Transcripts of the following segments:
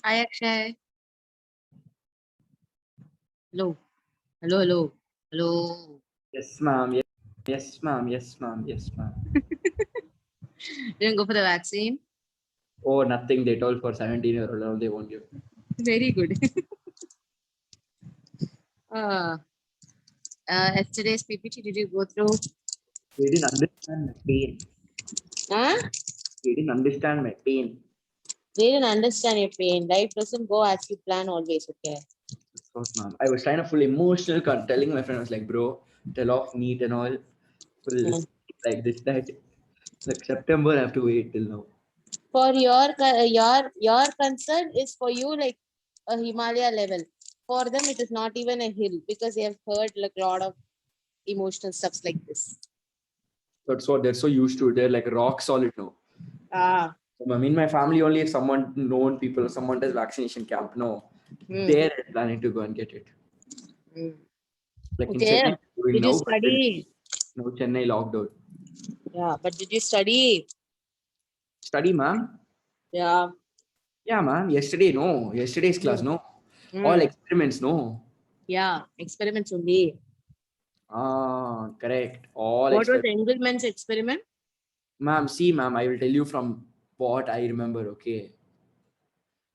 Hi, Akshay. Hello. Hello, hello. Hello. Yes, ma'am. Yes, yes, ma'am. Yes, ma'am. Yes, ma'am. Didn't go for the vaccine? Oh, nothing. They told for 17-year-old, they won't give. Very good. uh, Yesterday's PPT, did you go through? They didn't understand my pain. Huh? They didn't understand my pain. They didn't understand your pain. Life doesn't go as you plan always, okay? That's what, ma'am. I was trying to full emotional, telling my friend, I was like, bro, tell off neat and all. Full Mm. like this, that. Like September, I have to wait till now. For your concern is for you like a Himalaya level. For them, it is not even a hill because they have heard like a lot of emotional stuffs like this. That's what they're so used to. They're like rock solid now. Ah. So, I mean, my family only if someone known people, someone does vaccination camp. No, Mm. they're planning to go and get it. Mm. Like in Okay. Chennai, doing Did you now, but then study? no Chennai lockdown. Yeah, but did you study? Study, ma'am. Yeah. Yeah, ma'am. Yesterday, no. Yesterday's class, Mm. no. All Mm. experiments, no. Yeah, experiments only. Ah, correct. All What was experiments. Engelmann's experiment? Ma'am, see, ma'am, I will tell you from what I remember, okay?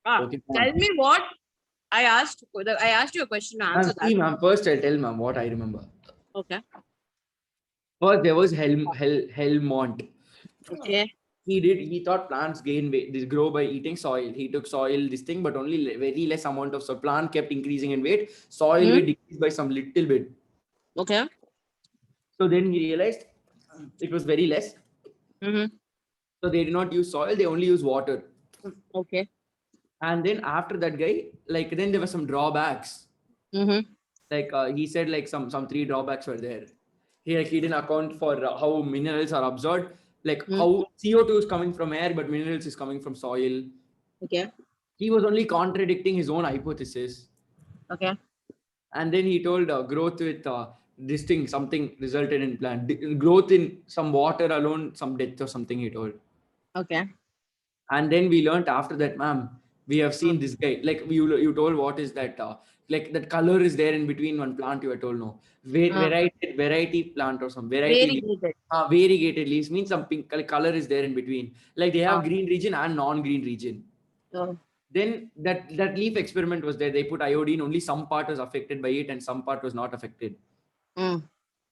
Okay, Tell ma'am. me what I asked. I asked you a question. Ma'am, Answer that. see, ma'am, first I'll tell ma'am what I remember. Okay. First, there was Helmont. Okay. He thought plants gain weight, this grow by eating soil. He took soil, this thing, but only very less amount of, so plant kept increasing in weight. Soil Hmm. weight decreased by some little bit. Okay. So then he realized it was very less. Mm-hmm. So they did not use soil, they only use water. Okay. And then after that guy, like then there were some drawbacks. Mm-hmm. Like he said, like some three drawbacks were there. He didn't account for how minerals are absorbed, like Mm. how CO2 is coming from air, but minerals is coming from soil. Okay. He was only contradicting his own hypothesis. Okay. And then he told growth with this thing, something resulted in plant. Growth in some water alone, some death or something, he told. Okay. And then we learned after that, ma'am, we have seen this guy, like you told what is that, like that color is there in between one plant, you were told, no. Variety plant or some variety leaf. Variegated. Variegated leaves means some pink like, color is there in between, like they Ah. have green region and non-green region. Oh. Then that leaf experiment was there, they put iodine, only some part was affected by it and some part was not affected. Mm.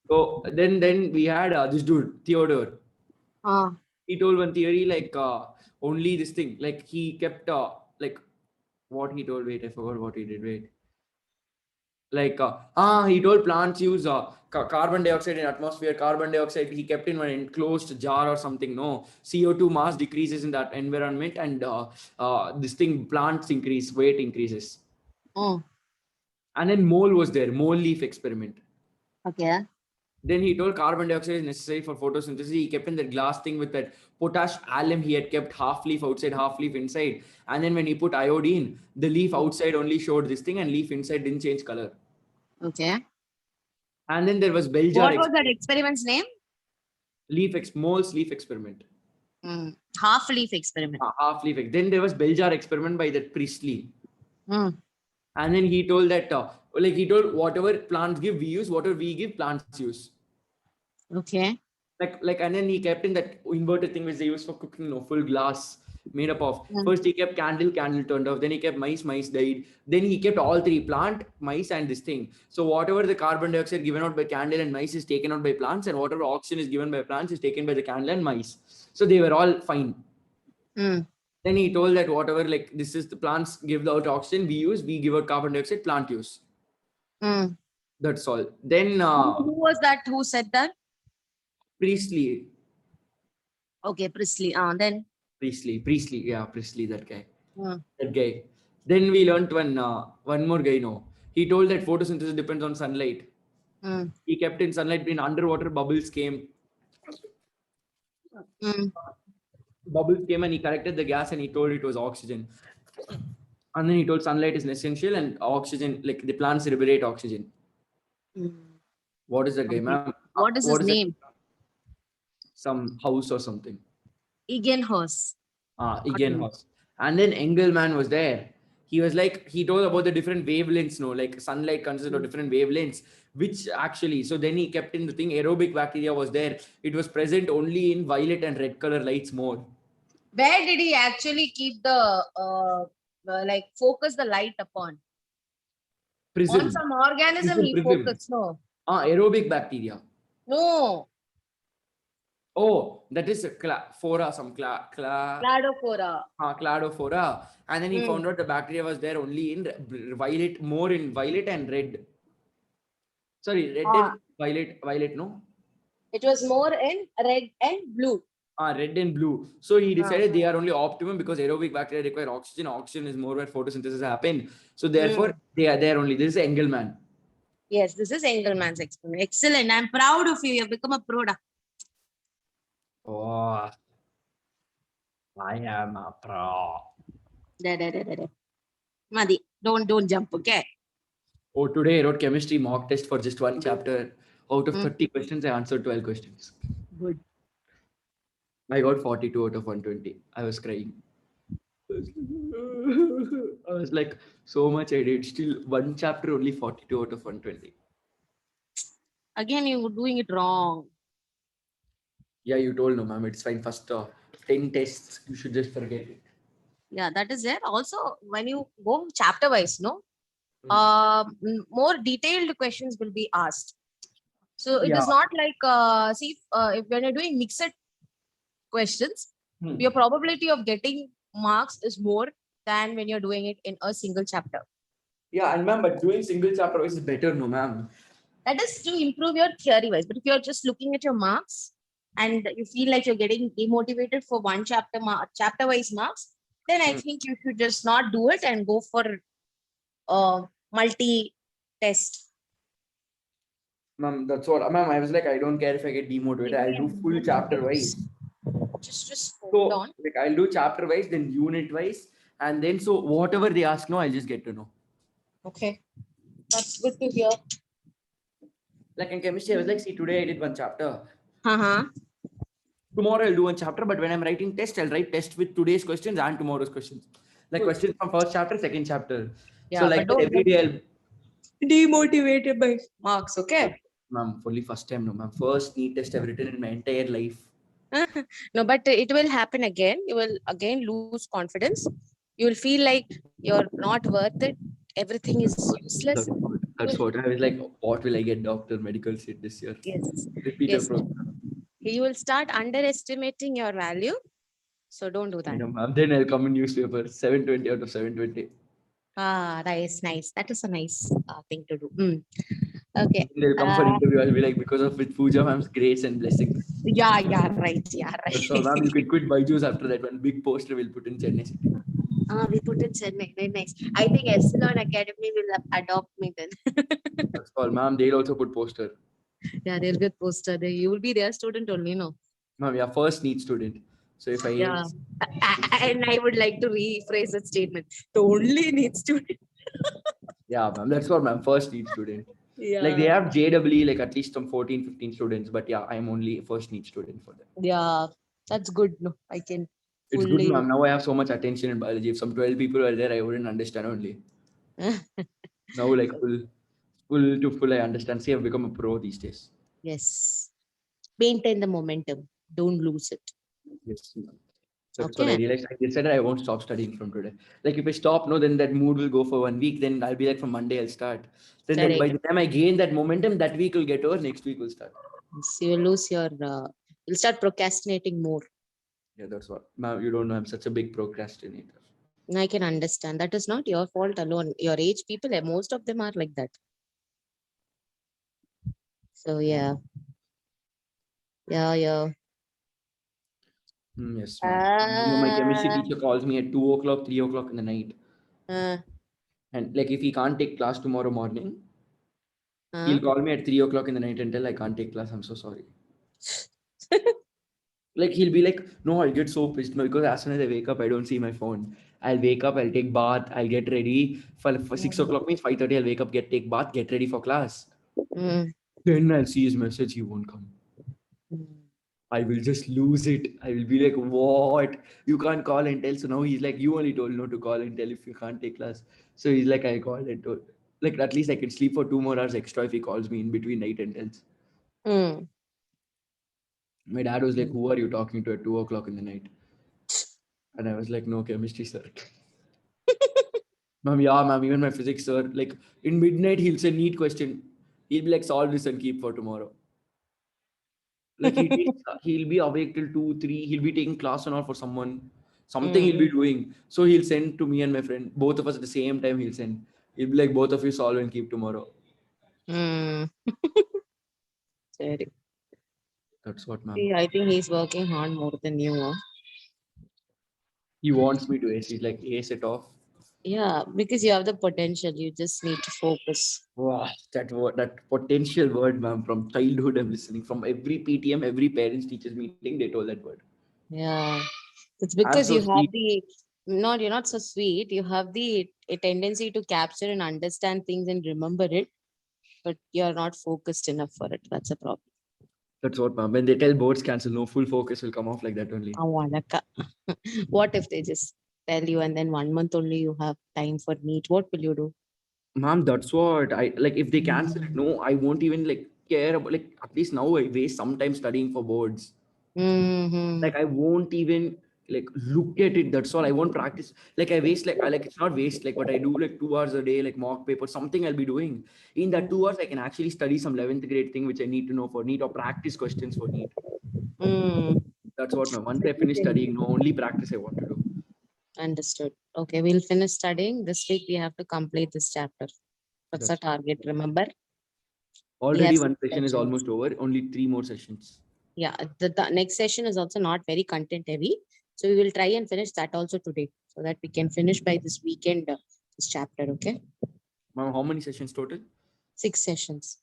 So then we had this dude Theodore. Ah. He told one theory, like only this thing, like he kept like what he told, wait, I forgot what he did, wait, like he told plants use carbon dioxide in atmosphere, carbon dioxide he kept in an enclosed jar or something, no. CO2 mass decreases in that environment, and this thing, plants increase, weight increases. Mm. And then mole was there, mole leaf experiment. Okay. Then he told carbon dioxide is necessary for photosynthesis. He kept in that glass thing with that potash alum. He had kept half leaf outside, half leaf inside. And then when he put iodine, the leaf outside only showed this thing, and leaf inside didn't change color. Okay. And then there was bell jar What was that experiment, experiment's name? moles leaf experiment, Mm. Half leaf experiment. half leaf. Then there was bell jar experiment by that Priestley. Mm. And then he told that, like he told, whatever plants give, we use. Whatever we give, plants use. Okay. Like and then he kept in that inverted thing which they use for cooking, no, full glass made up of. Mm. First he kept candle turned off, then he kept mice died, then he kept all three, plant, mice, and this thing. So whatever the carbon dioxide given out by candle and mice is taken out by plants, and whatever oxygen is given by plants is taken by the candle and mice. So they were all fine. Mm. Then he told that whatever, like this is the plants give out oxygen, we give out carbon dioxide, plant use. Mm. That's all. Then Who was that? Who said that? Priestley. Okay, Priestley. Then. Priestley, yeah, Priestley, that guy. Mm. That guy. Then we learnt one more guy. No, he told that photosynthesis depends on sunlight. Mm. He kept in sunlight, in underwater, Mm. bubbles came, and he corrected the gas, and he told it was oxygen. And then he told sunlight is essential, and oxygen, like the plants liberate oxygen. Mm. What is that guy, Okay. ma'am? What is his What is that? name? Some house or something. Egenhorst. Egenhorst. And then Engelman was there. he was like, he told about the different wavelengths, no, like sunlight consists of different wavelengths, which actually, so then he kept in the thing, aerobic bacteria was there. It was present only in violet and red color lights more. Where did he actually keep the like focus the light upon? Prism. On some organism he Prism. focused, no? Aerobic bacteria. No. Oh, that is flora, some Cladophora. cladophora. And then he Hmm. found out the bacteria was there only in violet, more in violet and red. Sorry, red and violet, no? It was more in red and blue. Red and blue. So he decided they are only optimum because aerobic bacteria require oxygen. Oxygen is more where photosynthesis happen. So therefore, they are there only. This is Engelmann. Yes, this is Engelmann's experiment. Excellent. I'm proud of you. You have become a product. Oh, I am a pro. Madi, don't jump, okay? Oh, today I wrote chemistry mock test for just one chapter. Out of 30 questions, I answered 12 questions. Good. I got 42 out of 120. I was crying. I was like, so much I did. Still, one chapter only 42 out of 120. Again, you were doing it wrong. Yeah, you told no, ma'am. It's fine. First 10 tests, you should just forget it. Yeah, that is there. Also, when you go chapter wise, no, more detailed questions will be asked. So it is not like if when you're doing mixed questions, your probability of getting marks is more than when you're doing it in a single chapter. Yeah, and ma'am, but doing single chapter wise is better, no, ma'am. That is to improve your theory wise. But if you're just looking at your marks and you feel like you're getting demotivated for one chapter wise marks, then I think you should just not do it and go for multi test. Ma'am, that's what, ma'am. I was like, I don't care if I get demotivated. I'll do full chapter wise. Just hold on. Like I'll do chapter wise, then unit wise, and then so whatever they ask, no, I'll just get to know. Okay, that's good to hear. Like in chemistry, I was like, see, today I did one chapter. Uh-huh. Tomorrow I'll do one chapter, but when I'm writing test, I'll write test with today's questions and tomorrow's questions. Like questions from first chapter, second chapter. Yeah, so like every day I'll demotivated by marks, okay? Ma'am, only first time, no, ma'am. First neat test I've written in my entire life. No, but it will happen again. You will again lose confidence. You will feel like you're not worth it. Everything is useless. That's what I was like. What will I get, doctor, medical seat this year? Yes. Repeat approach. You will start underestimating your value. So don't do that. No, ma'am. Then I'll come in newspaper. 720 out of 720. Nice. That is a nice thing to do. Okay. They'll come for interview. I'll be like, because of with Pooja ma'am's grace and blessings. Yeah, right. So ma'am, you can quit Byju's after that. One big poster we'll put in Chennai City. We put in Chennai. Very nice. I think Epsilon Academy will adopt me then. That's all, ma'am. They'll also put poster. Yeah, they'll get poster. You will be their student only, no? Ma'am, yeah, first neat student. So if I and I would like to rephrase that statement. The only neat student. Yeah, ma'am. That's what, ma'am. First neat student. Yeah. Like they have JEE, like at least some 14, 15 students. But yeah, I'm only first neat student for them. Yeah, that's good. No, I can. It's good, ma'am. Now I have so much attention in biology. If some 12 people were there, I wouldn't understand only. Now, like full, I understand. See, I've become a pro these days. Yes. Maintain the momentum. Don't lose it. Yes, ma'am. That's what I realized. I decided I won't stop studying from today. Like if I stop, no, then that mood will go for 1 week. Then I'll be like from Monday I'll start. Then by the time I gain that momentum, that week will get over. Next week will start. So you'll lose your. You'll start procrastinating more. Yeah, that's what. Ma'am, you don't know I'm such a big procrastinator. I can understand. That is not your fault alone. Your age people, most of them are like that. So yeah. Yes, ma'am. My chemistry teacher calls me at 2 o'clock, 3 o'clock in the night. And like if he can't take class tomorrow morning, he'll call me at 3 o'clock in the night and tell I can't take class. I'm so sorry. Like he'll be like, no, I'll get so pissed because as soon as I wake up, I don't see my phone. I'll wake up, I'll take bath, I'll get ready. For 6 o'clock means 5:30, I'll wake up, take bath, get ready for class. Then I'll see his message, he won't come. I will just lose it. I will be like, what? You can't call and tell. So now he's like, you only told not to call and tell if you can't take class. So he's like, I called and told. Like at least I can sleep for 2 more hours extra if he calls me in between night and tells. Mm. My dad was like, who are you talking to at 2 o'clock in the night? And I was like, no, chemistry sir. Ma'am, yeah, ma'am, even my physics sir, like in midnight, he'll say neat question. He'll be like, solve this and keep for tomorrow. Like he'll be awake till 2, 3. He'll be taking class and all for someone. Something he'll Mm. be doing. So he'll send to me and my friend, both of us at the same time. He'll send. He'll be like, both of you solve and keep tomorrow. Mm. Sorry. That's what, ma'am. See, I think he's working hard more than you. Huh? He wants me to ace. He's like, ace it off. Yeah, because you have the potential. You just need to focus. Wow, that word, that potential word, ma'am. From childhood, I'm listening. From every PTM, every parents teachers meeting, they told that word. Yeah. It's I'm because so you have sweet. the not you're not so sweet. You have the a tendency to capture and understand things and remember it, but you're not focused enough for it. That's a problem. That's what, ma'am. When they tell boards cancel, no full focus will come off like that only. Awalaka. What if they just tell you and then 1 month only you have time for meet? What will you do? Ma'am, that's what I like. If they cancel it, no, I won't even like care about, like, at least now I waste some time studying for boards. Mm-hmm. Like I won't even like look at it. That's all. I won't practice. Like I waste like I like it's not waste, like, but I do like 2 hours a day, like mock paper, something I'll be doing. In that 2 hours, I can actually study some 11th grade thing which I need to know for NEET or practice questions for NEET. Mm. That's what, ma'am. Once I finish studying, no, only practice I want to do. Understood. Okay, we'll finish studying. This week we have to complete this chapter. That's our That's target. Remember, we have already 6 one session is sessions. almost over. Only 3 more sessions. Yeah, the next session is also not very content heavy. So we will try and finish that also today so that we can finish by this weekend this chapter. Okay, Ma'am, how many sessions total? 6 sessions.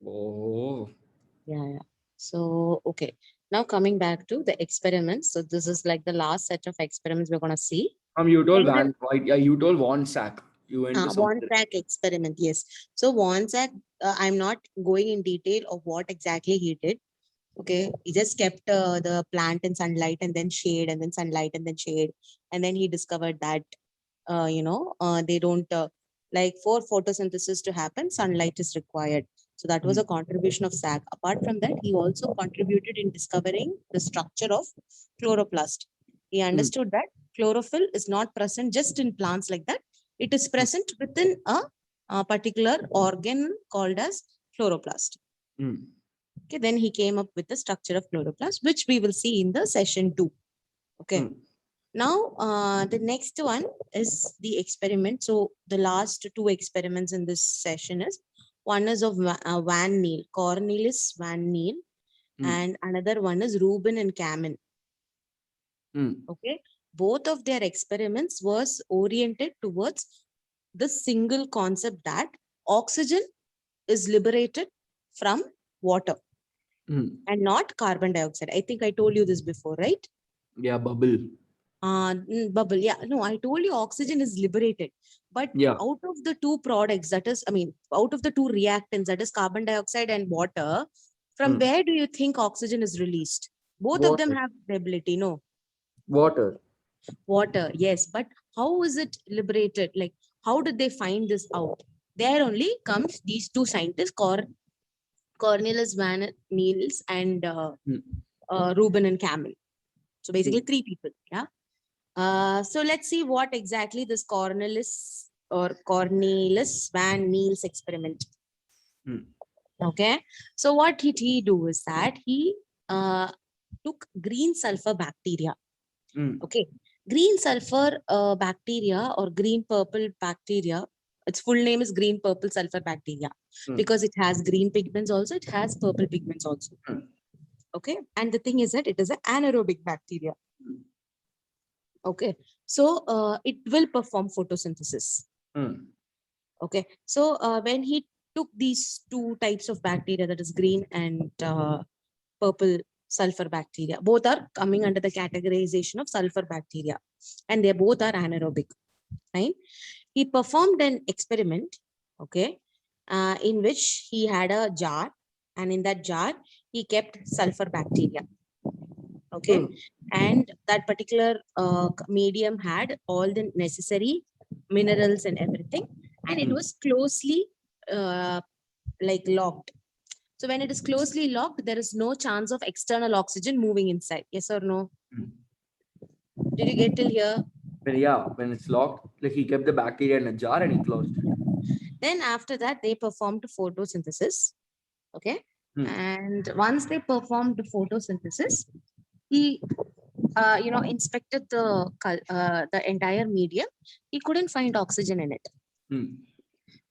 Oh, Yeah, yeah. So, okay. Now coming back to the experiments. So this is like the last set of experiments we're going to see. you told Then Van, right? Yeah, you told Von Sack. You went to some. Wonsack experiment, yes. So Wonsack, I'm not going in detail of what exactly he did. Okay, he just kept the plant in sunlight and then shade and then sunlight and then shade, and then he discovered that they don't like for photosynthesis to happen, sunlight is required. So that was a contribution of Sack. Apart from that, he also contributed in discovering the structure of chloroplast. He understood that chlorophyll is not present just in plants like that. It is present within a particular organ called as chloroplast. Mm. Okay, then he came up with the structure of chloroplast, which we will see in the session 2. Okay. Mm. Now, the next one is the experiment. So the last 2 experiments in this session is one is of Van Niel, Cornelis Van Niel, and another one is Rubin and Kamen. Okay, both of their experiments was oriented towards the single concept that oxygen is liberated from water and not carbon dioxide. I think I told you this before, right? Yeah, bubble. Bubble. Yeah, no, I told you oxygen is liberated. But Yeah. out of the 2 products, that is, I mean, out of the 2 reactants, that is carbon dioxide and water, from where do you think oxygen is released? Both of them Water. have the ability, no? Water. Water, yes. But how is it liberated? Like, how did they find this out? There only comes these 2 scientists, Cornelis Van Niels and Rubin and Kamen. So basically 3 people, yeah. So let's see what exactly this Cornelis Van Niels experiment. Okay. So what did he do is that he took green sulfur bacteria. Okay. Green sulfur bacteria or green purple bacteria. Its full name is green purple sulfur bacteria because it has green pigments also. It has purple pigments also. Okay. And the thing is that it is an anaerobic bacteria. Okay, so it will perform photosynthesis. Okay, so when he took these 2 types of bacteria, that is green and purple sulfur bacteria, both are coming under the categorization of sulfur bacteria, and they both are anaerobic. Right? He performed an experiment, okay, in which he had a jar, and in that jar he kept sulfur bacteria. Okay. Hmm. And that particular medium had all the necessary minerals and everything, and it Hmm. was closely uh, like locked. So when it is closely locked, there is no chance of external oxygen moving inside. Yes or no? Hmm. Did you get till here? But yeah, when it's locked, like he kept the bacteria in a jar and he closed it. Then after that, they performed photosynthesis. Okay. Hmm. And once they performed the photosynthesis, he inspected the entire medium. He couldn't find oxygen in it. Hmm.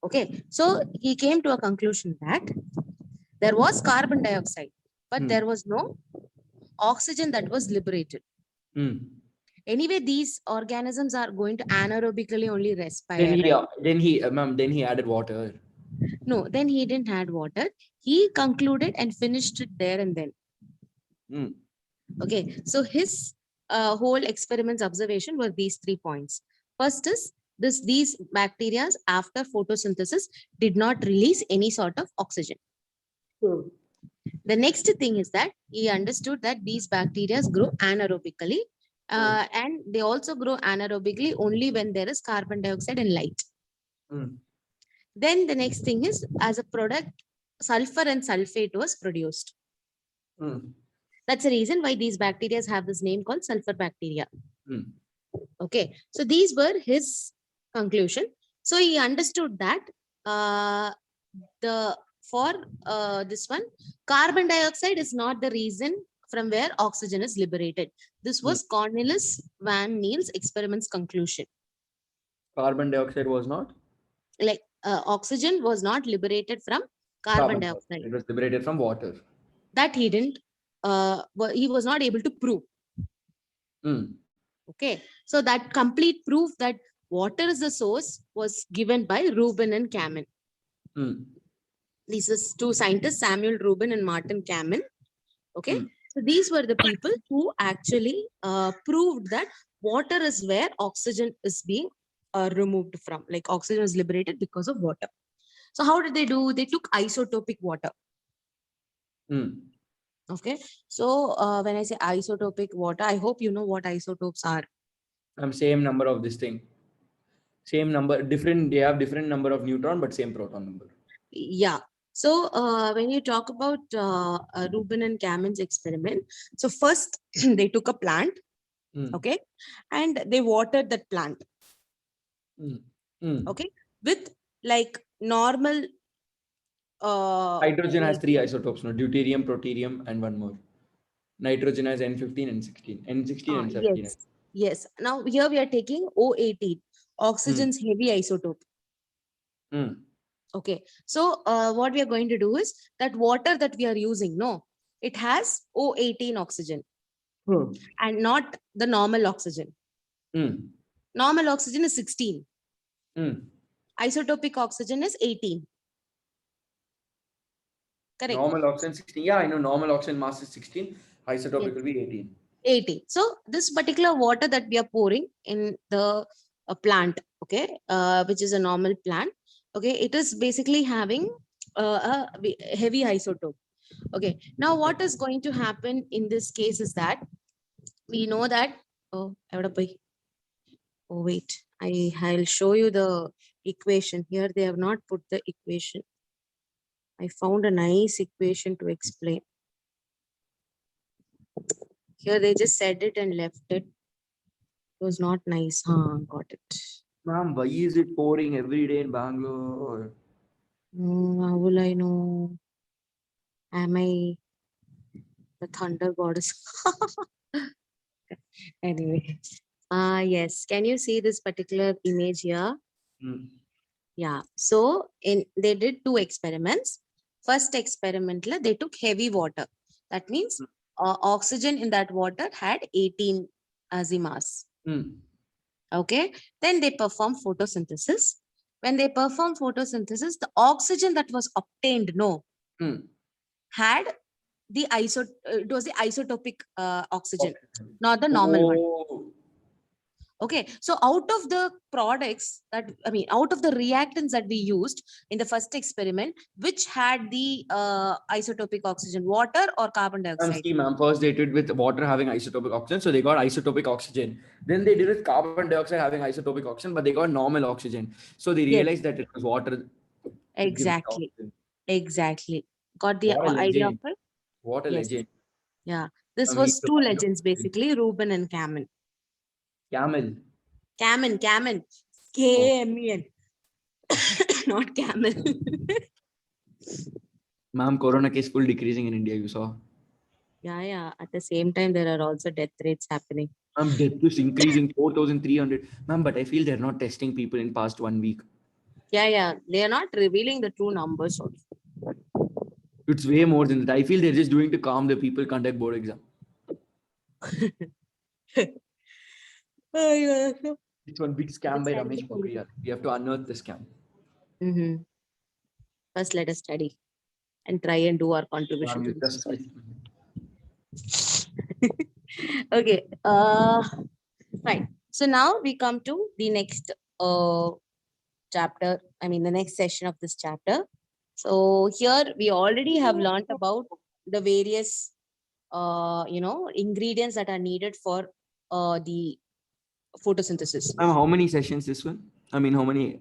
Okay, so he came to a conclusion that there was carbon dioxide, but Hmm. there was no oxygen that was liberated. Hmm. Anyway, these organisms are going to anaerobically only Then respire, he, right? ma'am, then he added water. No, then he didn't add water. He concluded and finished it there and then. Hmm. Okay, so his whole experiments observation were these 3 points. First is these bacteria after photosynthesis did not release any sort of oxygen. Hmm. The next thing is that he understood that these bacteria grow anaerobically, and they also grow anaerobically only when there is carbon dioxide and light. Hmm. Then the next thing is, as a product, sulfur and sulfate was produced. Hmm. That's the reason why these bacteria have this name called sulfur bacteria. Hmm. Okay, so these were his conclusion. So he understood that uh, the for this one, carbon dioxide is not the reason from where oxygen is liberated. This Hmm. was Cornelis van Niel's experiments conclusion. Carbon dioxide was not Like oxygen was not liberated from carbon carbon dioxide. dioxide. It was liberated from water. That he didn't. He was not able to prove. Hmm. Okay, so that complete proof that water is the source was given by Rubin and Kamen. Hmm. These are two scientists, Samuel Rubin and Martin Kamen. Okay, Hmm. so these were the people who actually proved that water is where oxygen is being removed from. Like oxygen is liberated because of water. So how did they do? They took isotopic water. Hmm. Okay, so when I say isotopic water, I hope you know what isotopes are. Same number of this thing. Same number, different. They have different number of neutron, but same proton number. Yeah. So when you talk about Rubin and Kamen's experiment, so first they took a plant, Hmm. okay, and they watered that plant, Hmm. Hmm. okay, with like normal Hydrogen has like 3 isotopes, no? Deuterium, proterium, and one more. Nitrogen has N15 and 16. N16 and 17. yes, yes. Now here we are taking O18, Hmm. oxygen's heavy isotope. Hmm. Okay, so what we are going to do is that water that we are using, no, it has O18 oxygen Hmm. and not the normal oxygen. Hmm. Normal oxygen is 16. Hmm. Isotopic oxygen is 18. Correct. Normal oxygen 16. Yeah, I know normal oxygen mass is 16. Yes. Isotopic will be 18. 18. So this particular water that we are pouring in the plant, which is a normal plant, okay, it is basically having a heavy isotope. Okay. Now what is going to happen in this case is that we know that, oh, wait, I'll show you the equation. Here they have not put the equation. I found a nice equation to explain. Here they just said it and left it. It was not nice. Huh, got it. Ma'am, why is it pouring every day in Bangalore? How will I know? Am I the thunder goddess? Anyway. Yes. Can you see this particular image here? Hmm. Yeah. So they did two experiments. First experiment, they took heavy water. That means oxygen in that water had 18 as the mass. Hmm. Okay. Then they perform photosynthesis. When they perform photosynthesis, the oxygen that was obtained, Hmm. had it was the isotopic oxygen, Oxygen. not the normal one. Oh. Okay, so out of the products that, I mean, out of the reactants that we used in the first experiment, which had the isotopic oxygen, water or carbon dioxide? See, ma'am, first they did with water having isotopic oxygen, so they got isotopic oxygen. Then they did with carbon dioxide having isotopic oxygen, but they got normal oxygen. So they Yes, realized that it was water that gives the exactly. oxygen. Exactly. Got the What a idea of legend! it? What a Yes. legend! Yeah. This I mean, was two legends basically, Reuben and Kamen. camel. Kamen. Oh, Kamen. Not camel. ma'am, corona case full decreasing in India. You saw. Yeah. At the same time, there are also death rates happening. Ma'am, death is increasing 4,300. Ma'am, but I feel they're not testing people in past 1 week. Yeah. They are not revealing the true numbers also. It's way more than that. I feel they're just doing to calm the people, conduct board exam. It's one big scam by Ramesh Pokhriyal. We have to unearth the scam. Mm-hmm. First, let us study and try and do our contribution Ma'am, to you the trust me. society. Okay. Fine. So now we come to the next chapter. I mean, the next session of this chapter. So here we already have learned about the various, ingredients that are needed for the photosynthesis. Ma'am, how many sessions this one? I mean, how many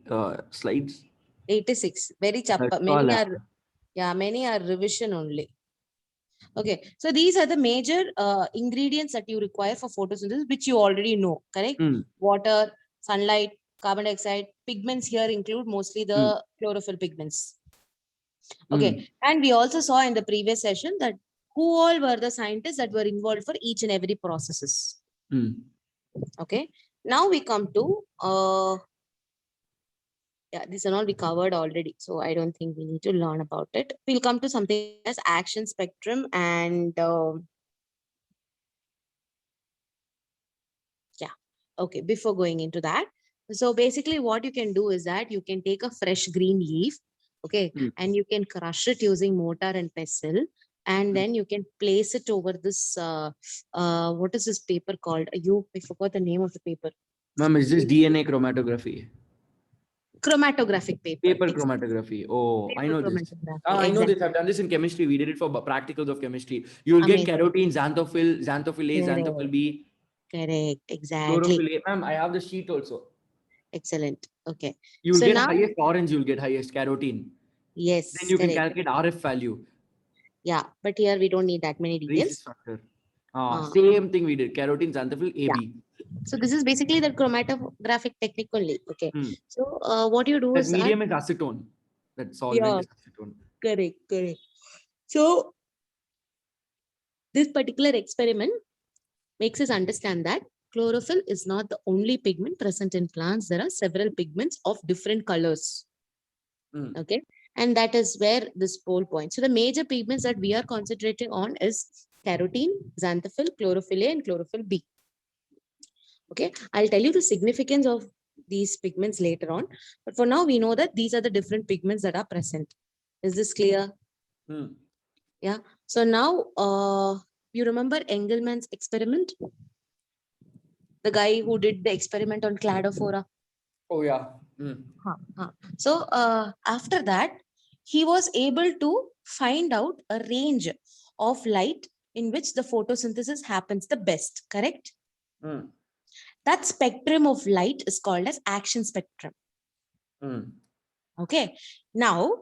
slides? 86. Very chappa. That's all. Many are revision only. Okay, so these are the major ingredients that you require for photosynthesis, which you already know, correct? Water, sunlight, carbon dioxide, pigments here include mostly the chlorophyll pigments. Okay, and we also saw in the previous session that who all were the scientists that were involved for each and every processes. Okay, now we come to these are all we covered already, so I don't think we need to learn about it. We'll come to something as action spectrum and okay, before going into that, so basically what you can do is that you can take a fresh green leaf, okay, and you can crush it using mortar and pestle, and then you can place it over this what is this paper called? I forgot the name of the paper. Ma'am, is this DNA chromatography? Chromatographic paper. Paper chromatography. Oh, Paper I know this. chromatography, I know this. exactly. I've done this in chemistry. We did it for practicals of chemistry. You will get Amazing. carotene, xanthophyll, xanthophyll A, Correct. xanthophyll B. Correct, exactly. Chlorophyll A. Ma'am, I have the sheet also. Excellent. Okay. You will So get now, highest orange, you will get highest carotene. yes, Then you can correct. calculate RF value. Yeah, but here we don't need that many details. Rhesus factor. Same thing we did. Carotene, xanthophyll, AB. So this is basically the chromatographic technique only. Okay. So what you do That is medium is acetone. That solvent is acetone. correct. So this particular experiment makes us understand that chlorophyll is not the only pigment present in plants. There are several pigments of different colors. Okay. And that is where this whole point. So the major pigments that we are concentrating on is carotene, xanthophyll, chlorophyll A, and chlorophyll B. Okay, I'll tell you the significance of these pigments later on. But for now, we know that these are the different pigments that are present. Is this clear? Yeah. So now, you remember Engelmann's experiment? The guy who did the experiment on cladophora. Oh, yeah. So after that, he was able to find out a range of light in which the photosynthesis happens the best, correct? That spectrum of light is called as action spectrum. Okay. Now,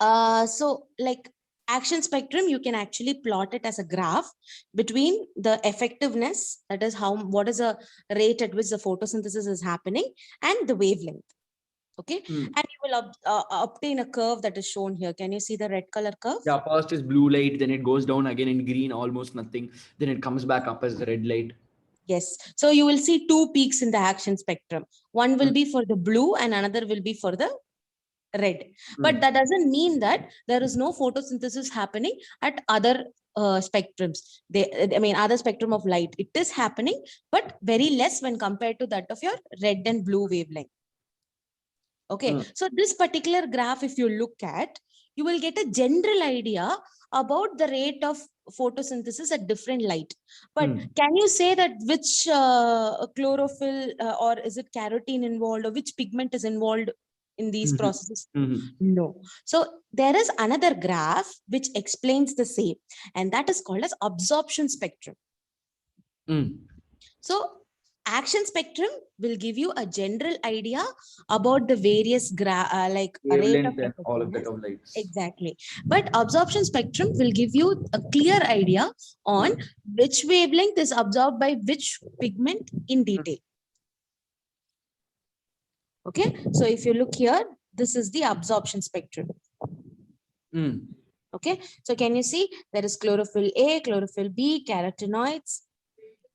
so like action spectrum, you can actually plot it as a graph between the effectiveness, that is what is the rate at which the photosynthesis is happening, and the wavelength. Okay. And you will obtain a curve that is shown here. Can you see the red color curve? Yeah, first is blue light, then it goes down again in green, almost nothing. Then it comes back up as the red light. Yes. So you will see two peaks in the action spectrum. One will be for the blue and another will be for the red. But that doesn't mean that there is no photosynthesis happening at other spectrums. Other spectrum of light. It is happening, but very less when compared to that of your red and blue wavelength. Okay. So this particular graph, if you look at, you will get a general idea about the rate of photosynthesis at different light. But Hmm. can you say that which chlorophyll or is it carotene involved, or which pigment is involved in these Mhm. processes? Mhm. No. So there is another graph which explains the same, and that is called as absorption spectrum. Mm. So action spectrum will give you a general idea about the various like a rate of Wavelength and all of that effectiveness. of lights. Exactly. But absorption spectrum will give you a clear idea on which wavelength is absorbed by which pigment in detail. Okay. So if you look here, this is the absorption spectrum. Mm. Okay. So can you see there is chlorophyll A, chlorophyll B, carotenoids.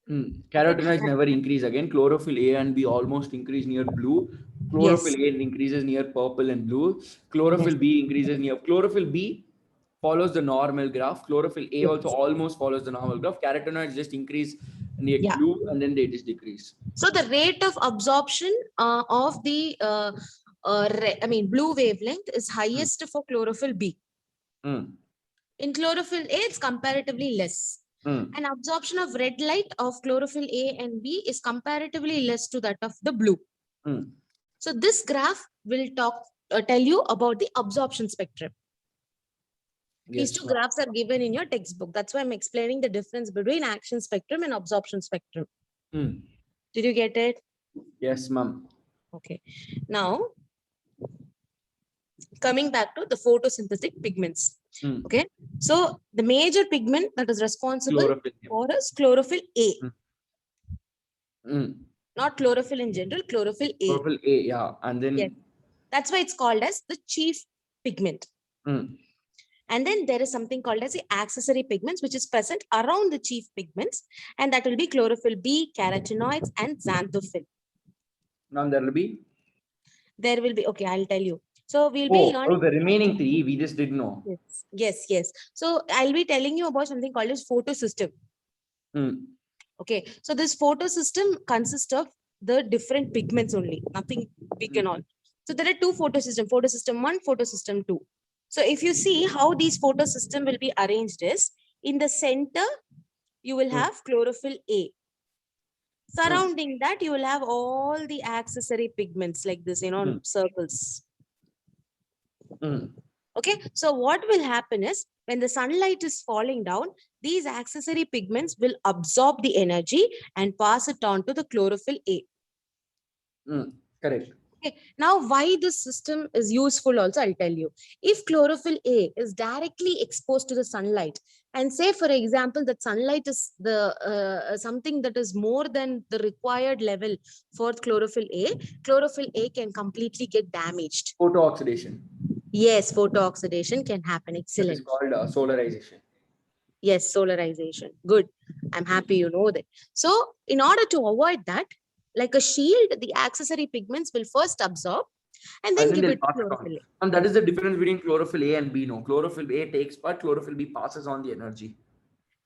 Carotenoids never increase again. Chlorophyll A and B almost increase near blue. Chlorophyll Yes. A increases near purple and blue. Chlorophyll Yes. B increases near. Chlorophyll B follows the normal graph. Chlorophyll A also Yes. almost follows the normal graph. Carotenoids just increase near Yeah. blue and then they just decrease. So the rate of absorption of the blue wavelength is highest for chlorophyll B. Mm. In chlorophyll A, it's comparatively less. Mm. And absorption of red light of chlorophyll A and B is comparatively less to that of the blue. Mm. So this graph will tell you about the absorption spectrum. These Yes, two ma'am. graphs are given in your textbook. That's why I'm explaining the difference between action spectrum and absorption spectrum. Mm. Did you get it? Yes, ma'am. Okay. Now, coming back to the photosynthetic pigments. Mm. Okay. So the major pigment that is responsible Chlorophyll. for is chlorophyll A. Mm. Not chlorophyll in general, chlorophyll A. Chlorophyll A, yeah. And then Yes. That's why it's called as the chief pigment. Mm. And then there is something called as the accessory pigments, which is present around the chief pigments. And that will be chlorophyll B, carotenoids, and xanthophyll. Now there will be. There will be, okay, I'll tell you. So we'll be learning. The remaining three we just didn't know. Yes, yes, yes. So I'll be telling you about something called as photosystem. Mm. Okay, so this photosystem consists of the different pigments only, nothing big and all. So there are two photosystem 1, photosystem 2. So if you see how these photosystem will be arranged is, in the center, you will have chlorophyll A. Surrounding that, you will have all the accessory pigments like this, circles. Okay, so what will happen is when the sunlight is falling down, these accessory pigments will absorb the energy and pass it on to the chlorophyll A. Correct. Okay, now why this system is useful also, I'll tell you. If chlorophyll A is directly exposed to the sunlight, and say for example that sunlight is the something that is more than the required level for chlorophyll A can completely get damaged. Photooxidation. Yes, photooxidation can happen. That Excellent. is called solarization. Yes, solarization. Good. I'm happy you know that. So in order to avoid that, like a shield, the accessory pigments will first absorb and then give they'll it to pass it on. chlorophyll A. And that is the difference between chlorophyll A and B. No, chlorophyll A takes part, chlorophyll B passes on the energy.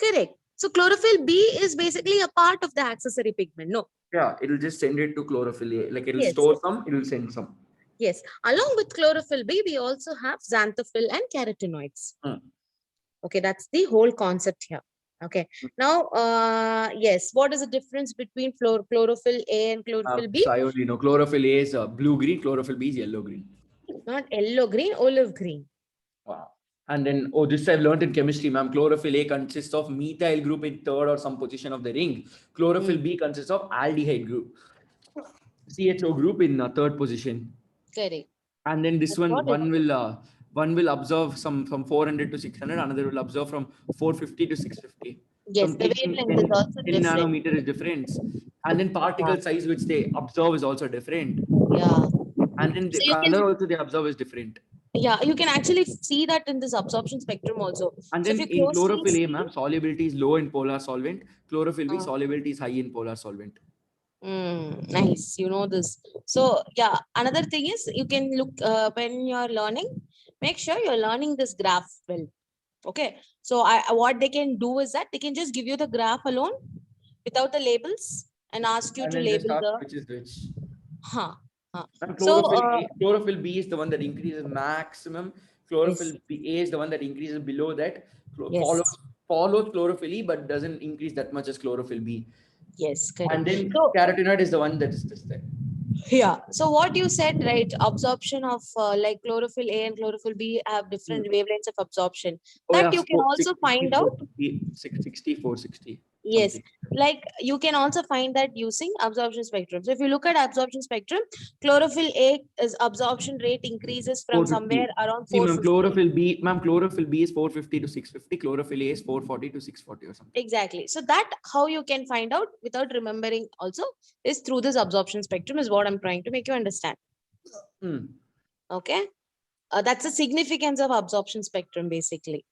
Correct. So chlorophyll B is basically a part of the accessory pigment. No. Yeah, it'll just send it to chlorophyll A. Like it'll Yes. store some, it'll send some. Yes. Along with chlorophyll B, we also have xanthophyll and carotenoids. Okay, that's the whole concept here. Okay. Now, yes, what is the difference between chlorophyll A and chlorophyll B? Cyolino. Chlorophyll A is blue-green, chlorophyll B is yellow-green. Not yellow-green, olive-green. Wow. And then, this I've learned in chemistry, ma'am. Chlorophyll A consists of methyl group in third or some position of the ring. Chlorophyll B consists of aldehyde group. CHO group in third position. Correct. And then this one will observe some from 400 to 600, another will observe from 450 to 650. Yes, the wavelength is also 10 different. nanometer is different. And then particle size which they observe is also different. Yeah. And then the So you color also they observe is different. Yeah, you can actually see that in this absorption spectrum also. And So then if you in chlorophyll see- A, ma'am, solubility is low in polar solvent. Chlorophyll B, solubility is high in polar solvent. Nice, you know this. So yeah, another thing is you can look when you're learning, make sure you're learning this graph well. Okay, so what they can do is that they can just give you the graph alone without the labels and ask you And to then label just ask the which is which. huh. And So chlorophyll B is the one that increases maximum Chlorophyll A is the one that increases below that, Yes. follows chlorophyll E, but doesn't increase that much as chlorophyll B. Yes, And correct. then So carotenoid is the one that is this thing. yeah. So what you said, right? Absorption of like chlorophyll A and chlorophyll B have different wavelengths of absorption. Oh That yeah, you can also find out. 460, 460, Yes, something. like you can also find that using absorption spectrum. So if you look at absorption spectrum, chlorophyll A is absorption rate increases from 450. somewhere around See, ma'am, 450. chlorophyll B is 450 to 650. Chlorophyll A is 440 to 640 or something. Exactly. So that how you can find out without remembering also is through this absorption spectrum is what I'm trying to make you understand. Hmm. Okay. That's the significance of absorption spectrum basically,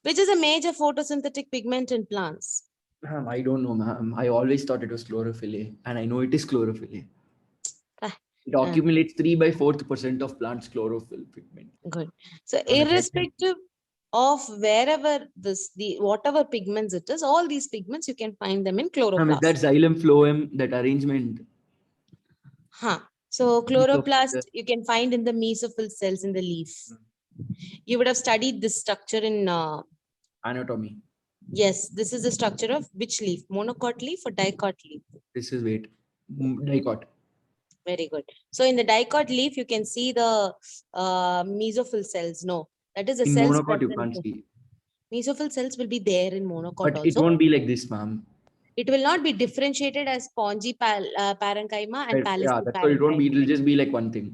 which is a major photosynthetic pigment in plants. Ma'am, I don't know, ma'am. I always thought it was chlorophyll A, and I know it is chlorophyll A. Ah, It accumulates 3/4% of plants' chlorophyll pigment. good. So On a second. irrespective of wherever the whatever pigments it is, all these pigments you can find them in Ma'am, is that chloroplast. xylem phloem, that arrangement? Huh. So Mesophil chloroplast you can find in the mesophyll cells in the leaf. You would have studied this structure in anatomy. yes, this is the structure of which leaf? Monocot leaf or dicot leaf? This is wait. Dicot. Very good. So in the dicot leaf, you can see the mesophyll cells. No, that is the In cells monocot, you can't present. see. Mesophyll cells will be there in monocot But it also. won't be like this, ma'am. It will not be differentiated as spongy parenchyma and Right, yeah, palistic that's why it won't be. parenchyma. It'll just be like one thing.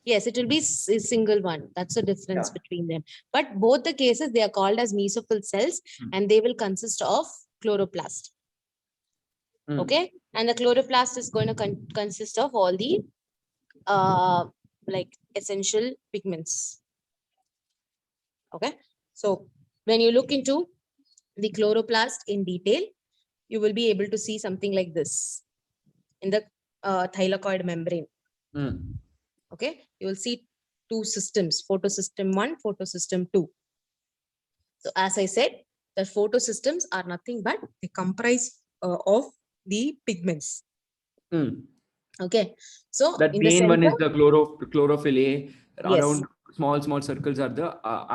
Yes, it will be a single one. That's the difference between them. But both the cases, they are called as mesophyll cells and they will consist of chloroplast. Okay. And the chloroplast is going to consist of all the like essential pigments. Okay. So when you look into the chloroplast in detail, you will be able to see something like this in the thylakoid membrane. Okay. You will see two systems, photosystem 1, photosystem 2. So as I said, the photosystems are nothing but they comprise of the pigments. Okay. So that in the main one center, is the chlorophyll A. yes, Around small circles are the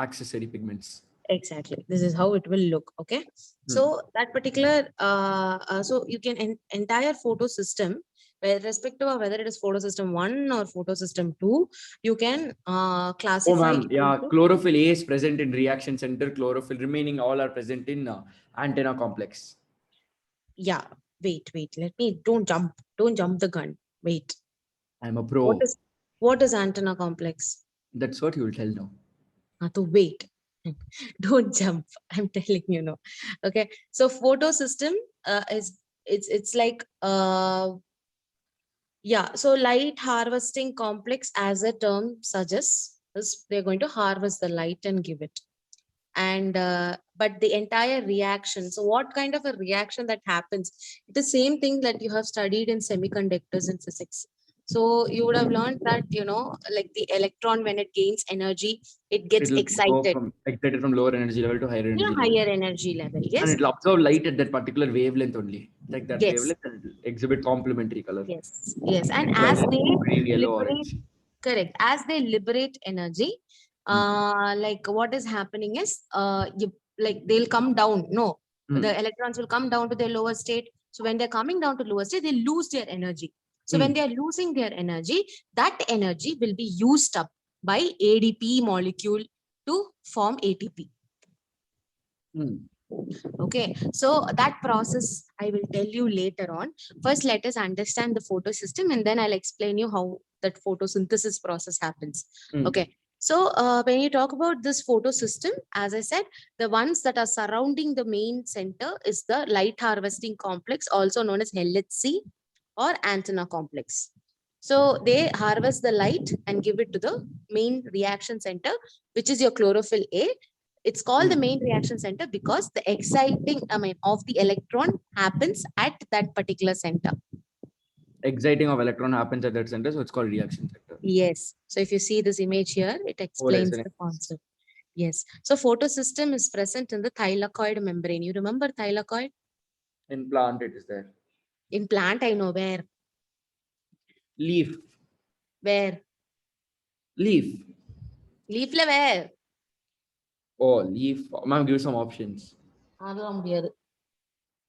accessory pigments. exactly. This is how it will look. Okay. So that particular, so you can entire photosystem, irrespective of whether it is photosystem 1 or photosystem 2, you can classify. Oh, ma'am. it Yeah, into, chlorophyll A is present in reaction center. Chlorophyll remaining all are present in antenna complex. yeah. Wait. Let me don't jump the gun. Wait. I'm a pro. What is antenna complex? That's what you will tell now. To wait. Don't jump. I'm telling you no. Okay. So photosystem is it's like yeah. So light harvesting complex, as a term suggests, is they're going to harvest the light and give it. And but the entire reaction. So what kind of a reaction that happens? The same thing that you have studied in semiconductors in physics. So you would have learned that, like the electron, when it gains energy, it gets It'll go excited from lower energy level to higher energy level. Higher energy level. And Yes. it'll absorb light at that particular wavelength only. Like that Yes. wavelength and it'll exhibit complementary color. Yes. And as they green, yellow, liberate, orange. correct, as they liberate energy, like what is happening is, like they'll come down. No, the electrons will come down to their lower state. So when they're coming down to lower state, they lose their energy. So when they are losing their energy, that energy will be used up by ADP molecule to form ATP. Okay, so that process I will tell you later on. First, let us understand the photosystem and then I'll explain you how that photosynthesis process happens. Okay, so when you talk about this photosystem, as I said, the ones that are surrounding the main center is the light harvesting complex, also known as LHC or antenna complex. So they harvest the light and give it to the main reaction center, which is your chlorophyll A. It's called the main reaction center because the exciting, of the electron happens at that particular center. Exciting of electron happens at that center, so it's called reaction center. Yes. So if you see this image here, it explains the concept. Yes. So photosystem is present in the thylakoid membrane. You remember thylakoid? In plant, it is there. In plant, I know where. Leaf. Where? Leaf. Leaf where? Oh, leaf. Ma'am, give some options. அதெல்லாம் முடியாது.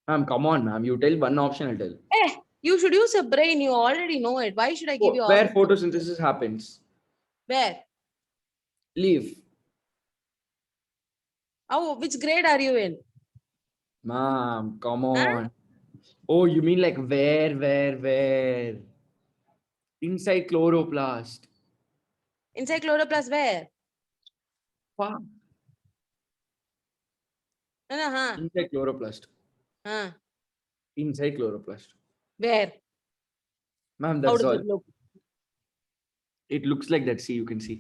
Ma'am, come on, ma'am. You tell one option, I'll tell. Eh, you should use your brain. You already know it. Why should I give Oh, you where options? photosynthesis happens? Where? Leaf. Oh, which grade are you in? Ma'am, come Huh? on. Oh, you mean like where? Inside chloroplast. Inside chloroplast where? Fuck. Huh? Inside chloroplast. Huh? Inside chloroplast. Where? Ma'am, How that's does all. it look? It looks like that. See, you can see.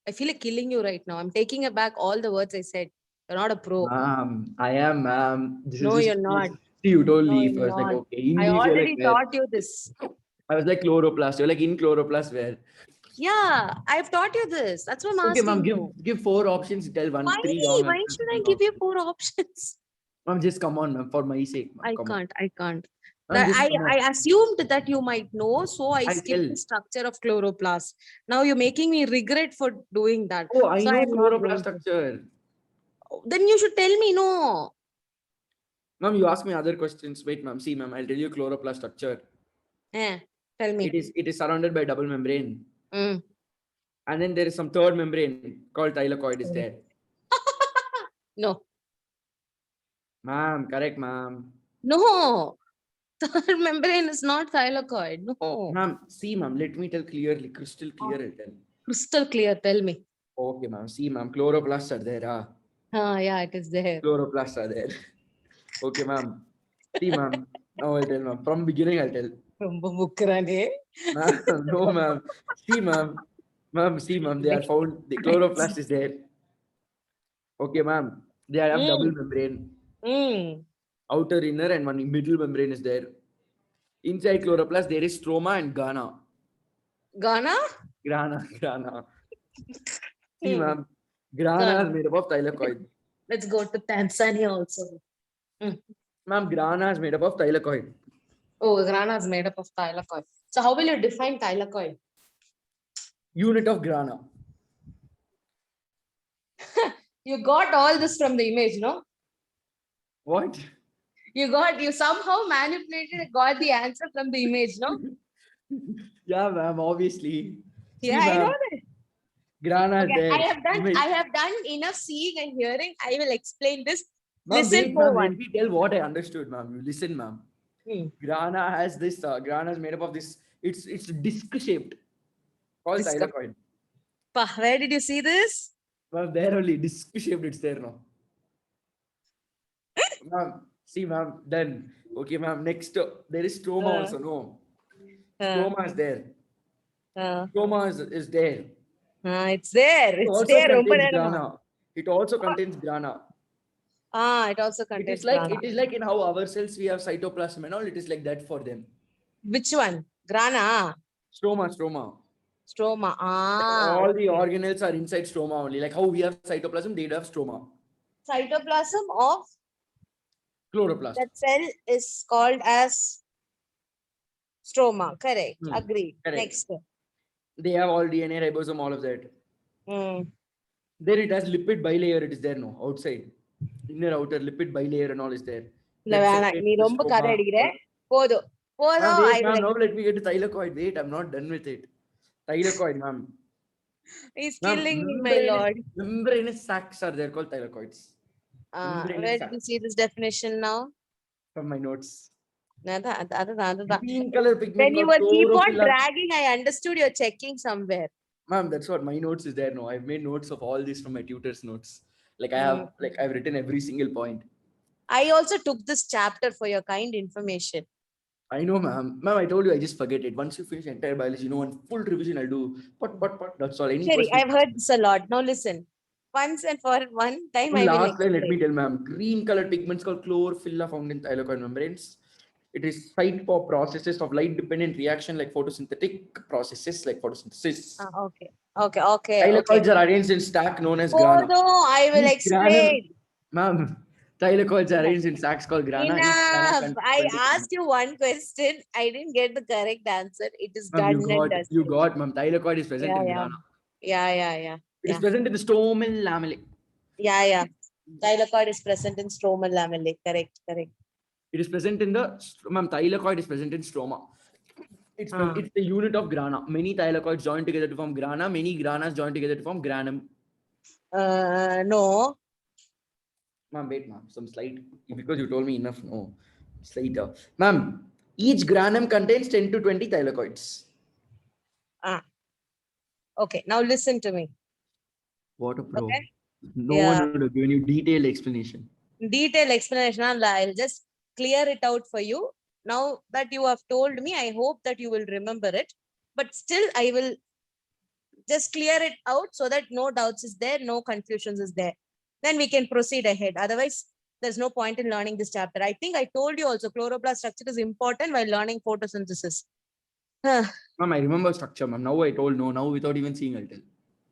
I feel like killing you right now. I'm taking back all the words I said. You're not a pro. Ma'am, I am, ma'am. This No, is you're just not. See, you told No, leaf. I you're was like, not. okay. In I leaf, you're like already where? taught you this. I was like chloroplast. You're like in chloroplast where? Yeah, I've taught you this. That's what I'm Okay, ma'am. asking Give you. give 4 options. Tell one, Why? 3 wrong Why answers. should I One give you option. 4 options? Ma'am, just come on, ma'am. For my sake, ma'am. I Come on. can't. Ma'am, That just come on. I assumed that you might know, so I I'll skipped tell. the structure of chloroplast. Now you're making me regret for doing that. Oh, I So know I'm not chloroplast going to. structure. Then you should tell me no. Ma'am, you ask me other questions. Wait, ma'am. See, ma'am, I'll tell you chloroplast structure. Tell me. It is surrounded by double membrane. Mm. And then there is some third membrane called thylakoid is there. No. Ma'am, correct, ma'am. No. Third membrane is not thylakoid. No. Ma'am, see, ma'am, let me tell clearly, crystal clear, I'll tell. Crystal clear. Tell me. Okay, ma'am. See, ma'am, chloroplasts are there. Yeah, it is there. Chloroplasts are there. Okay, ma'am. See, ma'am. Now I'll tell, ma'am. From beginning, I'll tell. ரொம்ப முக்குறானே. Ma'am, no, ma'am. See, ma'am. Ma'am, see, ma'am. They are found. The chloroplast is there. Okay, ma'am. They have double membrane. Outer, inner, and one middle membrane is there. Inside chloroplast, there is stroma and grana. Ghana? Grana. See, ma'am. Grana is made up of thylakoid. Let's go to Tanzania also. Ma'am, grana is made up of thylakoid. Oh, grana is made up of thylakoid. So how will you define thylakoid? Unit of grana. You got all this from the image, no? What? You somehow manipulated and got the answer from the image, no? Yeah, ma'am, obviously. Yeah, See, I know ma'am, that. grana is Okay, there. I have done enough seeing and hearing. I will explain this. Ma'am, Listen wait, for ma'am, one. let me tell what I understood, ma'am. You listen, ma'am. Grana has this, grana is made up of this, it's disc shaped. Called Disc. thylakoid. Where did you see this? Ma'am, there only, disc shaped, it's there now. Ma'am, see, ma'am, then. Okay, ma'am, next, there is stroma also, no? Stroma is there. Stroma is there. It's there. It It's also there. contains grana. It also contains grana. It also It contains is like grana. it is like in how our cells we have cytoplasm and all. It is like that for them. Which one? Grana? Stroma. Stroma. All the organelles are inside stroma only. Like how we have cytoplasm, they have stroma. Cytoplasm of Chloroplast. that cell is called as stroma. Correct. Agreed. Correct. Next. They have all DNA, ribosome, all of that. There it has lipid bilayer. It is there no outside, inner outer lipid bilayer and all is there. நீ ரொம்ப கதை அடிக்கிற போதும் Wait, ma'am, now let me get to thylakoid. Wait, I'm not done with it. Thylakoid, ma'am. He's killing me, my lord. Membranous sacs are there called thylakoids. Where did you see this definition now? From my notes. Green color pigment. When you were keep on dragging, I understood you're checking somewhere. Ma'am, that's what my notes is there. No, I've made notes of all this from my tutor's notes. Like I've written every single point. I also took this chapter for your kind information. I know, ma'am. Ma'am, I told you I just forget it. Once you finish entire biology, one full revision I'll do. But that's all. Any Sorry, I've heard this a lot. Now listen. Once and for one time, I will last line, let me tell, ma'am. Green colored pigments called chlorophylla found in thylakoid membranes. It is site for processes of light-dependent reaction like photosynthetic processes like photosynthesis. Okay. Thylakoids are arranged in stack known as grana. Oh no, I will explain. Ma'am, thylakoids are arranged in stacks called grana. Enough. I asked you one question. I didn't get the correct answer. It is done and dusted. You got, ma'am. Thylakoid is present in grana. Yeah. It is Yeah. present in the stromal lamellae. Yeah. Thylakoid is present in stromal lamellae. Correct. It is present in the thylakoid is present in stroma. It's Ah. it's the unit of grana. Many thylakoids join together to form grana. Many granas join together to form granum. No. Ma'am, wait, ma'am. Some slide because you told me enough. No, slide. Ma'am, each granum contains 10 to 20 thylakoids. Okay. Now listen to me. What a pro. Okay. No Yeah. one would have given you detailed explanation. Detailed explanation. I'll just clear it out for you. Now that you have told me, I hope that you will remember it. But still, I will just clear it out so that no doubts is there, no confusions is there. Then we can proceed ahead. Otherwise, there's no point in learning this chapter. I think I told you also chloroplast structure is important while learning photosynthesis. Ma'am, I remember structure, ma'am. Now I told no. Now without even seeing, I'll tell.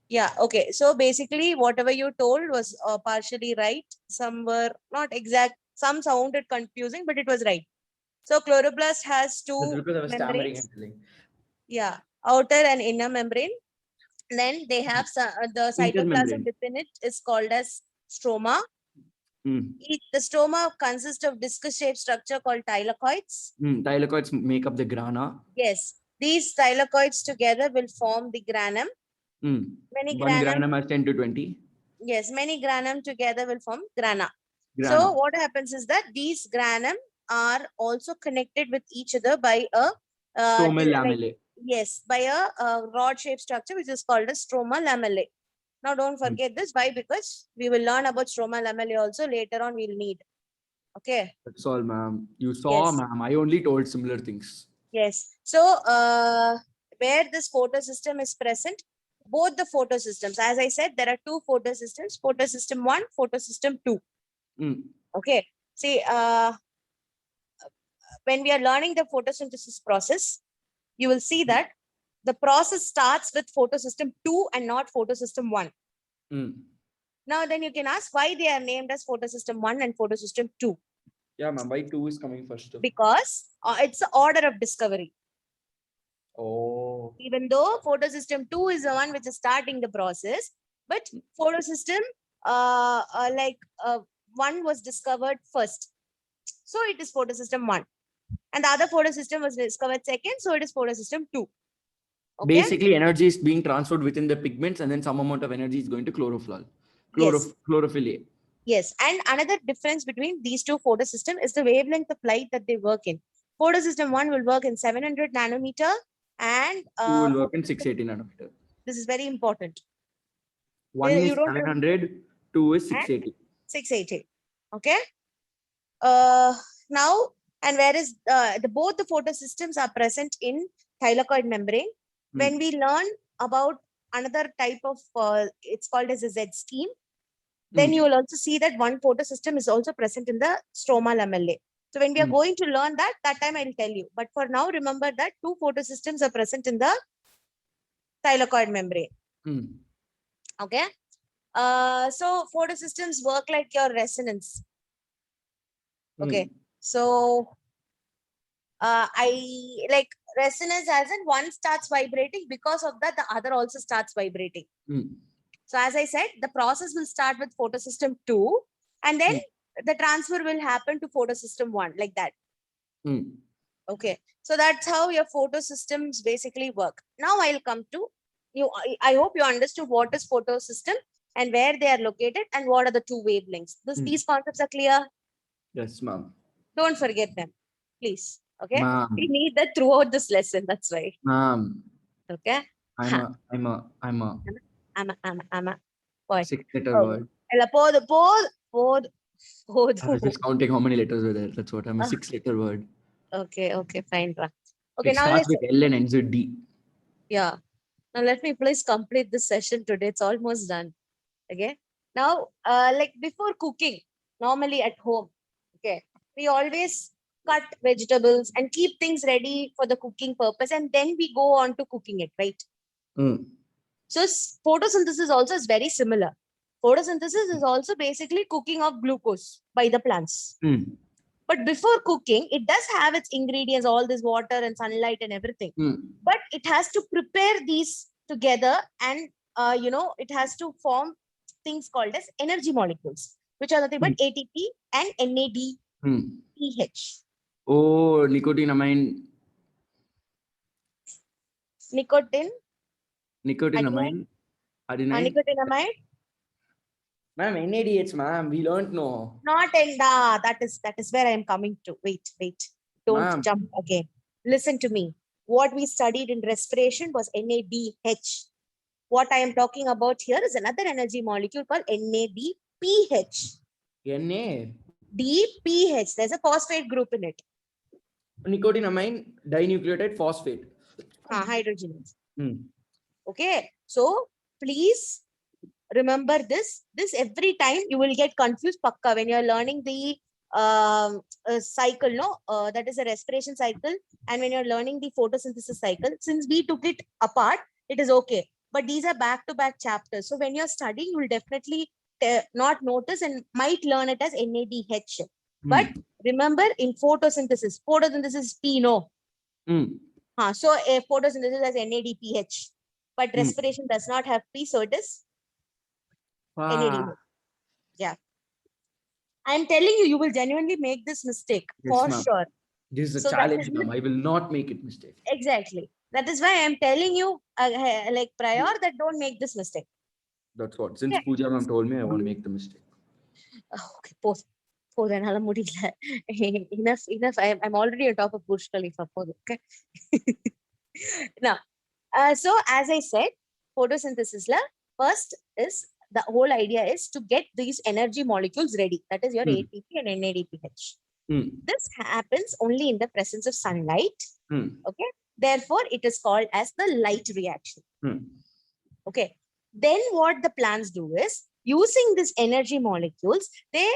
Yeah, okay. So basically, whatever you told was partially right. Some were not exact. Some sounded confusing, but it was right. So chloroplast has That's two because I was stammering membranes. and telling. Yeah, outer and inner membrane. Then they have the cytoplasm Intermembrane. within it is called as stroma. The stroma consists of discus-shaped structure called thylakoids. Thylakoids make up the grana. Yes, these thylakoids together will form the granum. Many One granum. granum has 10 to 20. Yes, many granum together will form grana. Grana. So what happens is that these granum are also connected with each other by a Stromal lamellae. yes, by a rod-shaped structure which is called as stroma lamellae. Now don't forget this. Why? Because we will learn about stroma lamellae also later on. We'll need. Okay. That's all, ma'am. You saw, Yes. ma'am. I only told similar things. Yes. So where this photosystem is present, both the photosystems, as I said, there are two photosystems, photosystem 1, photosystem 2. Okay. See, when we are learning the photosynthesis process, you will see that the process starts with photosystem 2 and not photosystem 1. Now, then you can ask why they are named as photosystem 1 and photosystem 2. Yeah, ma'am. Why 2 is coming first? Because it's the order of discovery. Oh. Even though photosystem 2 is the one which is starting the process, but photosystem 1 was discovered first. So it is photosystem 1. And the other photosystem was discovered second, so it is photosystem 2. Okay? Basically, energy is being transferred within the pigments, and then some amount of energy is going to chlorophyll. Yes. Chlorophyll A. Yes. And another difference between these two photosystems is the wavelength of light that they work in. Photosystem 1 will work in 700 nanometer and 2 will work in 680 nanometer. This is very important. 1 is 700, 2 is 680. 680. Okay. Now, and whereas both the photosystems are present in thylakoid membrane, when we learn about another type of, it's called as a Z scheme, then you will also see that one photosystem is also present in the stroma lamellae. So when we are going to learn that time I will tell you. But for now, remember that two photosystems are present in the thylakoid membrane. Okay. So photosystems work like your resonance. Okay. So I like resonance as in one starts vibrating, because of that the other also starts vibrating. So as I said, the process will start with photosystem 2 and then the transfer will happen to photosystem 1 like that. Okay. So that's how your photosystems basically work. Now I'll come to you. I hope you understood what is photosystem and where they are located and what are the two wavelengths. These concepts are clear? Yes, ma'am. Don't forget them, please. Okay. We Ma'am. need that throughout this lesson. That's why. Ma'am. Okay. I'm a what? 6-letter word. I was just counting how many letters were there. That's what I'm a 6-letter word. Okay, fine. Okay, It now starts let's with L and ends with D. Yeah. Now let me please complete this session today. It's almost done. Okay. Now, like before cooking, normally at home, okay, we always cut vegetables and keep things ready for the cooking purpose, and then we go on to cooking it, right? So photosynthesis also is very similar. Photosynthesis is also basically cooking of glucose by the plants. But before cooking, it does have its ingredients, all this water and sunlight and everything. But it has to prepare these together and it has to form things called as energy molecules, which are nothing but ATP and NADPH. Oh, nicotinamide. Nicotine, Nicotinamide. Adenine. nicotinamide, Ma'am, NADH, ma'am. We learned no. not enda. That is where I am coming to. Wait. Don't Ma'am. jump again. Listen to me. What we studied in respiration was NADH. What I am talking about here is another energy molecule called NADPH. Na. DPH. There's a phosphate group in it. Nicotinamide dinucleotide phosphate. Hydrogen. Hmm. Okay. So please remember this. This every time you will get confused, pakka, when you're learning the cycle, no? That is a respiration cycle. And when you're learning the photosynthesis cycle, since we took it apart, it is okay. But these are back-to-back chapters. So when you're studying, you will definitely not notice and might learn it as NADH. But remember, in photosynthesis is P, no? So a photosynthesis has NADPH. But respiration does not have P, so it is NADH. Yeah. I'm telling you, you will genuinely make this mistake for sure. This is a challenge, ma'am. I will not make it mistake. Exactly. That is why I'm telling you, like prior, that don't make this mistake. That's what. Since Pooja ma'am told me, I won't make the mistake. Okay, pause. Enough. I'm already on top of Burj Khalifa. Okay. Now, so as I said, photosynthesis first is the whole idea is to get these energy molecules ready. That is your ATP and NADPH. This happens only in the presence of sunlight. Okay. Therefore, it is called as the light reaction. Okay. Then what the plants do is, using these energy molecules, they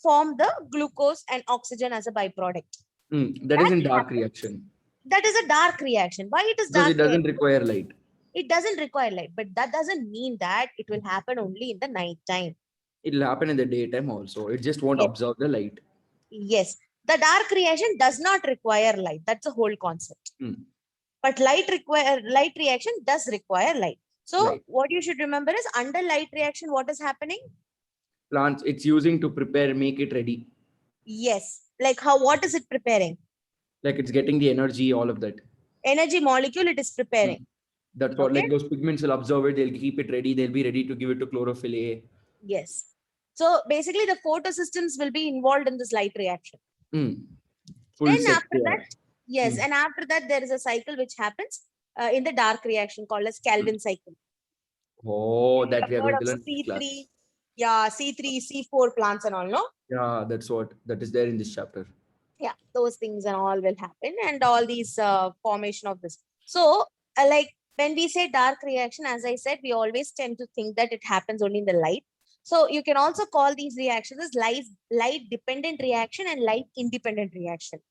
form the glucose and oxygen as a byproduct. That is in dark reaction. That is a dark reaction. Why it is dark? Because it doesn't require light. It doesn't require light, but that doesn't mean that it will happen only in the night time. It will happen in the daytime also. It just won't absorb the light. Yes. The dark reaction does not require light. That's the whole concept. But light reaction does require light. So what you should remember is, under light reaction, what is happening? Plants, it's using to prepare, make it ready. Yes. Like how, what is it preparing? Like it's getting the energy, all of that. Energy molecule it is preparing. That's what, like those pigments will absorb it, they'll keep it ready, they'll be ready to give it to chlorophyll A. Yes. So basically the photosystems will be involved in this light reaction. Then after that, yes, and after that there is a cycle which happens in the dark reaction called as Calvin cycle. Oh, that we are going to learn. C3, yeah, C3, C4 plants and all, no? Yeah, that's what, that is there in this chapter. Yeah, those things and all will happen, and all these formation of this. So like when we say dark reaction, as I said, we always tend to think that it happens only in the light. So you can also call these reactions as light dependent reaction and light independent reaction.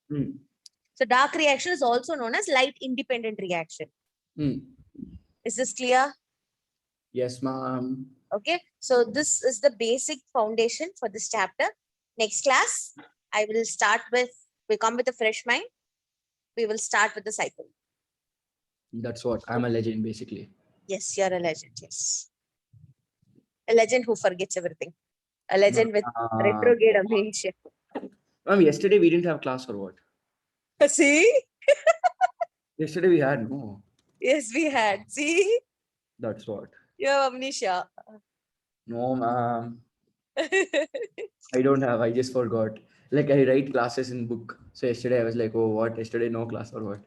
So dark reaction is also known as light independent reaction. Is this clear? Yes, ma'am. Okay. So this is the basic foundation for this chapter. Next class, I will start with, we come with a fresh mind. We will start with the cycle. That's what, I'm a legend basically. Yes, you're a legend. Yes. A legend who forgets everything. A legend with retrograde amnesia. Ma'am, yesterday we didn't have class or what? See? Yesterday we had, no. Yes, we had. See? That's what. You have amnesia. No, ma'am. I don't have, I just forgot. Like I write classes in book. So yesterday I was like, oh, what? Yesterday no class or what?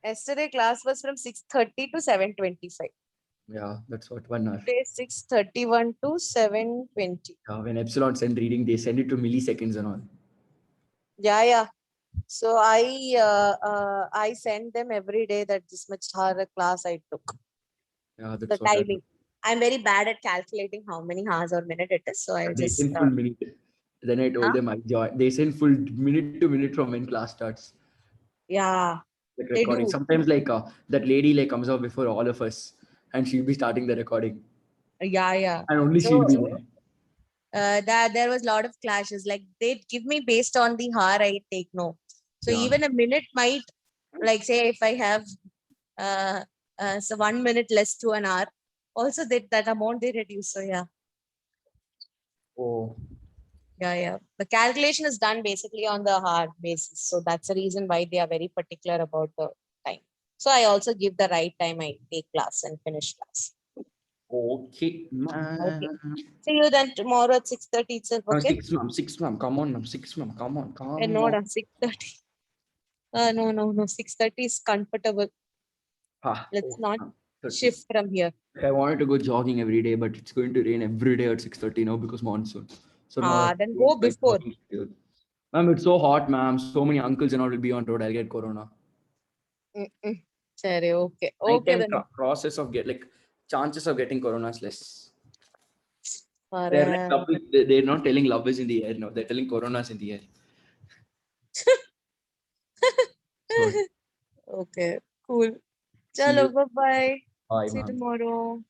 Yesterday class was from 6:30 to 7:25. Yeah, that's what, 1 hour. Today 6:31 to 7:20. Yeah, when Epsilon send reading, they send it to milliseconds and all. Yeah. So I send them every day that this much hour class I took. Yeah, that's the timing. I'm very bad at calculating how many hours or minute it is. So I'll just send full minute. Then I told them I joined. They send full minute to minute from when class starts. Yeah. Like recording. Sometimes like that lady like comes out before all of us and she'll be starting the recording. Yeah. And only she'll be there. There was a lot of clashes. Like they give me based on the hour I take. No. So even a minute might, like say if I have so 1 minute less to an hour, Also that amount they reduce. So yeah. Oh, Yeah. The calculation is done basically on the hard basis. So that's the reason why they are very particular about the time. So I also give the right time I take class and finish class. okay, Okay. ma'am. See you then tomorrow at 6:30 itself. Okay. 6 ma'am. Come on, ma'am. 6 ma'am. Come on, And come not on. at 6:30. No. 6:30 is comfortable. Ah, Let's oh, not ma'am. 30. shift from here. I wanted to go jogging every day, but it's going to rain every day at 6:30 now because monsoon. So now I Then don't go like before. jogging schedule. Ma'am, it's so hot, ma'am. So many uncles and all will be on road. I'll get corona. Sorry, okay. Okay Nighttime then. process of chances of getting corona is less. They're like Alright. they're not telling love is in the air. No, they're telling corona's in the air. Good. Okay, cool. See Chalo, you. bye bye. Bye, See you ma'am. tomorrow.